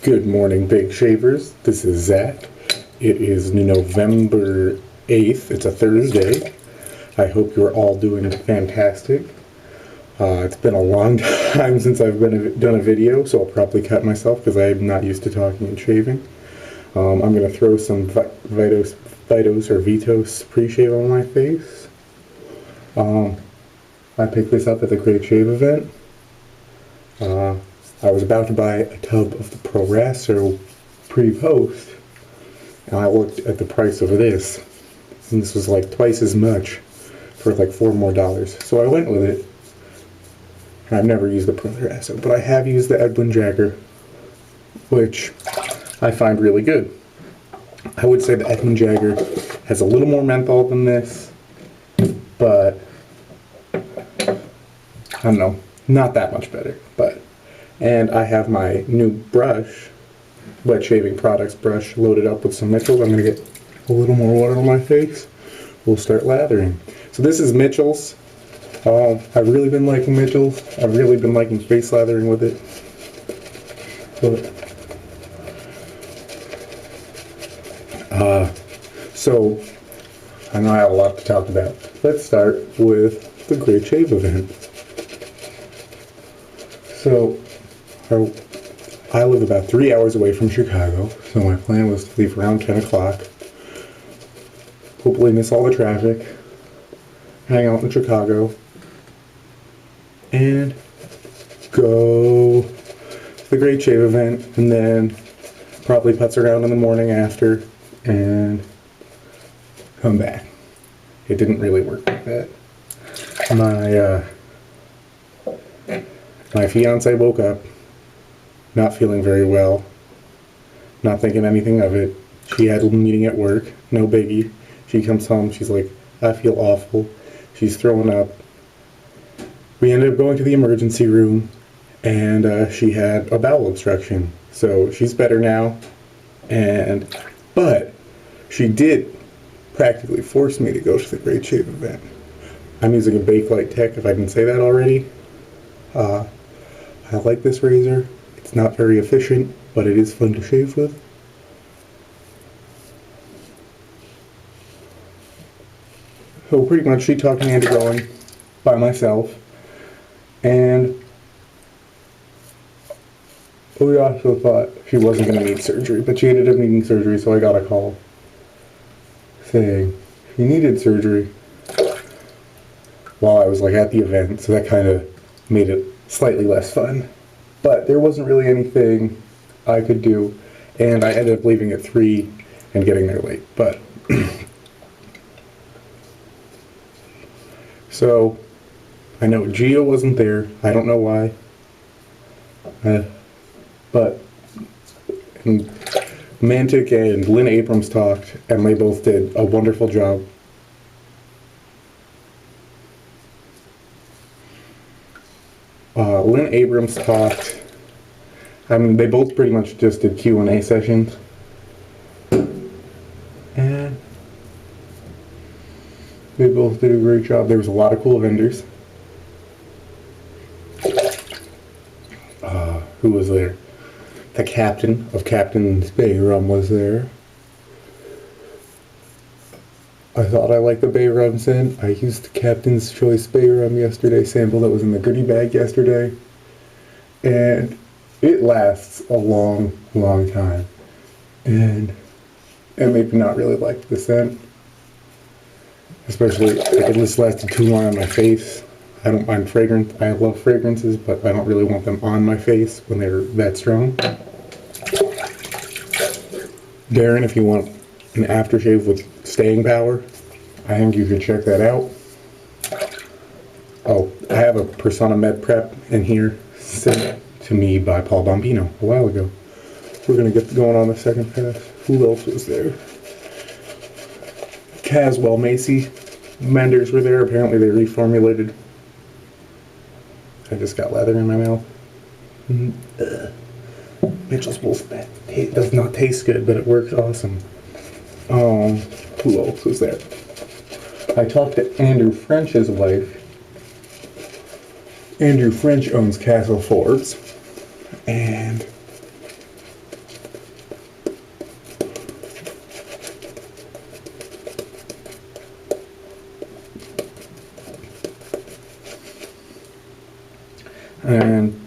Good morning, Big Shavers. This is Zach. It is November 8th. It's a Thursday. I hope you're all doing fantastic. It's been a long time since I've done a video, so I'll probably cut myself because I'm not used to talking and shaving. I'm going to throw some Vitos Pre-shave on my face. I picked this up at the Great Shave event. I was about to buy a tub of the Razorock pre-post, and I looked at the price of this, and this was like twice as much for like $4 more. So I went with it. I've never used the Razorock, but I have used the Edwin Jagger, which I find really good. I would say the Edwin Jagger has a little more menthol than this, but I don't know, not that much better. And I have my new brush, wet shaving products brush, loaded up with some Mitchell's. I'm going to get a little more water on my face. We'll start lathering. So this is Mitchell's. I've really been liking Mitchell's. I've really been liking face lathering with it. So I know I have a lot to talk about. Let's start with the Great Shave event. So I live about 3 hours away from Chicago, so my plan was to leave around 10 o'clock. Hopefully miss all the traffic, hang out in Chicago, and go to the Great Shave event, and then probably putz around in the morning after, and come back. It didn't really work like that. My fiance woke up not feeling very well, not thinking anything of it. She had a meeting at work, no biggie. She comes home, she's like, I feel awful. She's throwing up. We ended up going to the emergency room, and she had a bowel obstruction. So she's better now, but she did practically force me to go to the Great Shave event. I'm using a Bakelite Tech, if I didn't say that already. I like this razor. It's not very efficient, but it is fun to shave with. So pretty much she talked me into going by myself, and we also thought she wasn't going to need surgery, but she ended up needing surgery, so I got a call saying she needed surgery while I was like at the event, so that kind of made it slightly less fun. But there wasn't really anything I could do, and I ended up leaving at 3 and getting there late. But so I know Gia wasn't there. I don't know why. But Mantic and Lynn Abrams talked, and they both did a wonderful job. Lynn Abrams talked. I mean, they both pretty much just did Q&A sessions. And they both did a great job. There was a lot of cool vendors. Who was there? The captain of Captain's Bay Rum was there. I thought I liked the Bay Rum scent. I used the Captain's Choice Bay Rum yesterday, sample that was in the goodie bag yesterday. And it lasts a long, long time. And it made me not really like the scent. Especially if it just lasted too long on my face. I don't mind fragrance. I love fragrances, but I don't really want them on my face when they're that strong. Darren, if you want an aftershave with staying power, I think you should check that out. Oh, I have a Personna Med Prep in here sent to me by Paul Bombino a while ago. We're going to get going on the second pass. Who else was there? Caswell Macy. Menders were there. Apparently they reformulated. I just got leather in my mouth. Mitchell's Wolf it does not taste good, but it works awesome. Who else was there? I talked to Andrew French's wife. Andrew French owns Castle Forbes, and And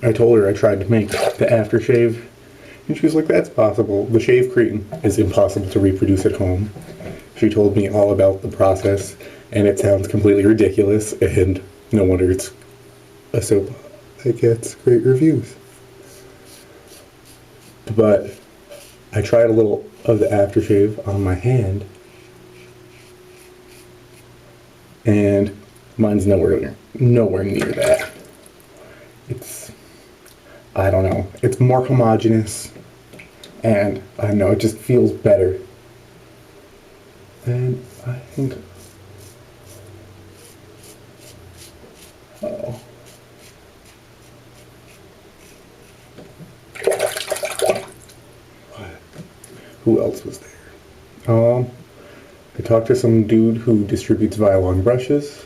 I told her I tried to make the aftershave, and she was like, that's possible. The shave cream is impossible to reproduce at home. She told me all about the process, and it sounds completely ridiculous, and no wonder it's a soap that gets great reviews. But I tried a little of the aftershave on my hand, and mine's nowhere near that. I don't know, it's more homogeneous, and I don't know, it just feels better. And I think, oh. Who else was there? I talked to some dude who distributes Violon brushes.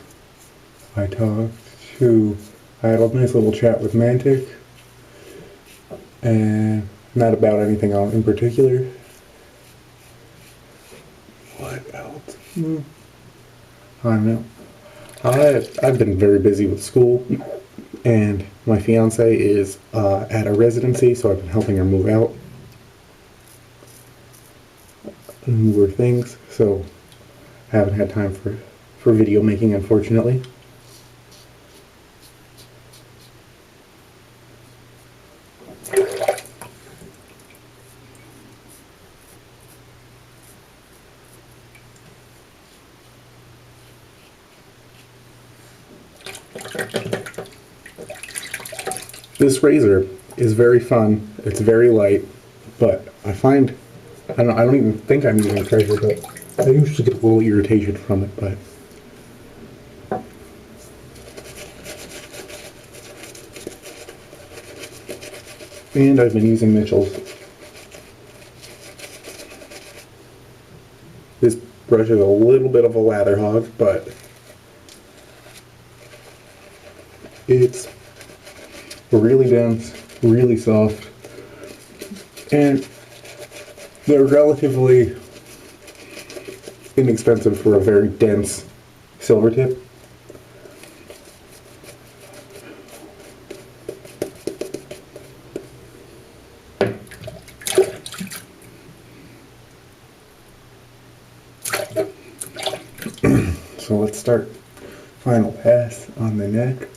I had a nice little chat with Mantic, and not about anything in particular. What else? I don't know. I've been very busy with school, and my fiance is at a residency, so I've been helping her move out and move her things. So I haven't had time for video making, unfortunately. This razor is very fun. It's very light, but I don't even think I'm using pressure, but I usually get a little irritation from it, but and I've been using Mitchell's. This brush is a little bit of a lather hog, but it's really dense, really soft, and they're relatively inexpensive for a very dense Silvertip. So let's start final pass on the neck.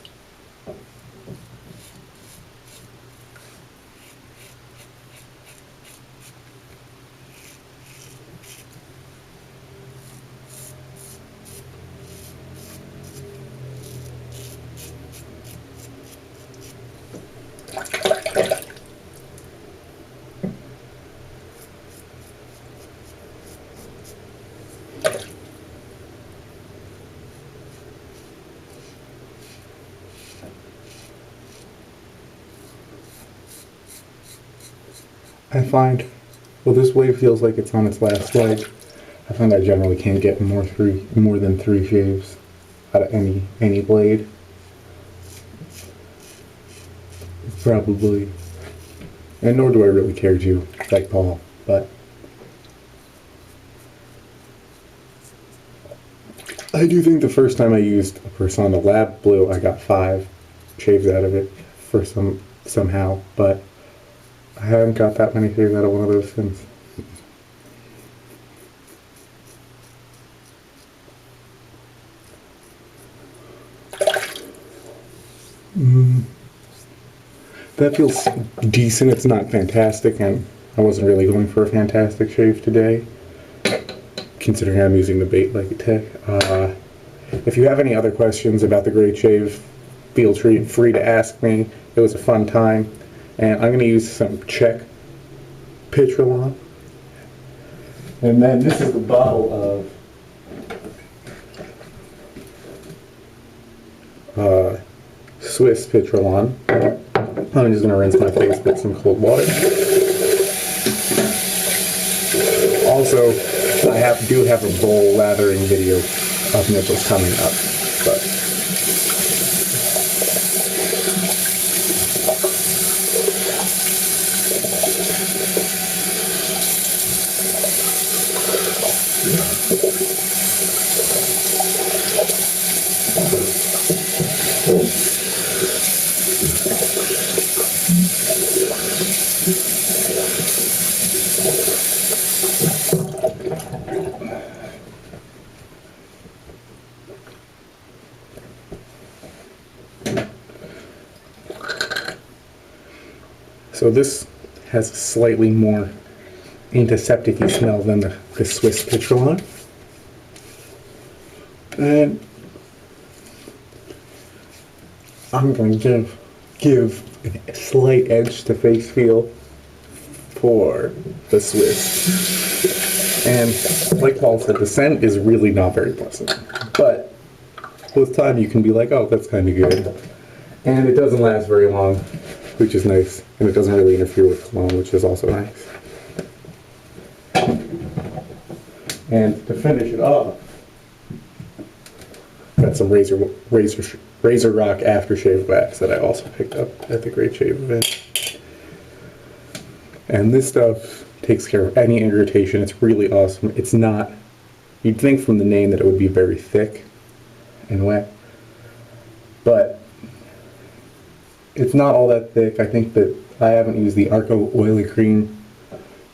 I find, well, this wave feels like it's on its last leg. I find I generally can't get more than 3 shaves out of any blade. Probably, and nor do I really care to, like Paul, but I do think the first time I used a Personna Lab Blue, I got 5 shaves out of it for somehow, but I haven't got that many shaves out of one of those since. That feels decent. It's not fantastic, and I wasn't really going for a fantastic shave today, considering I'm using the Bakelite. If you have any other questions about the Great Shave, feel free to ask me. It was a fun time, and I'm going to use some Czech Pitralon. And then this is the bottle of Swiss Pitralon. I'm just going to rinse my face with some cold water. Also, I do have a bowl lathering video of Mitchell's coming up, but So this has a slightly more antiseptic-y smell than the Swiss Pitralon. And I'm going to give a slight edge to face feel for the Swiss. And like Paul said, the scent is really not very pleasant. But with time you can be like, oh, that's kind of good. And it doesn't last very long, which is nice. And it doesn't really interfere with cologne, which is also nice. And to finish it off, got some Razorock Aftershave wax that I also picked up at the Great Shave event. And this stuff takes care of any irritation. It's really awesome. It's not, you'd think from the name that it would be very thick and wet, but it's not all that thick. I think that I haven't used the Arco Oily Cream,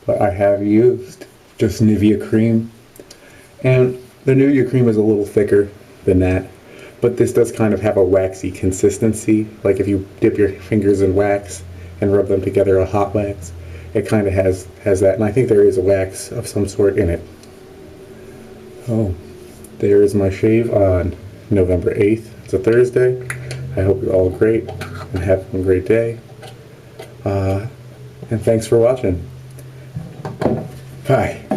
but I have used just Nivea Cream. And the Nivea Cream is a little thicker than that, but this does kind of have a waxy consistency. Like if you dip your fingers in wax and rub them together, a hot wax, it kind of has that. And I think there is a wax of some sort in it. Oh, there is my shave on November 8th. It's a Thursday. I hope you're all great and have a great day. And thanks for watching. Bye.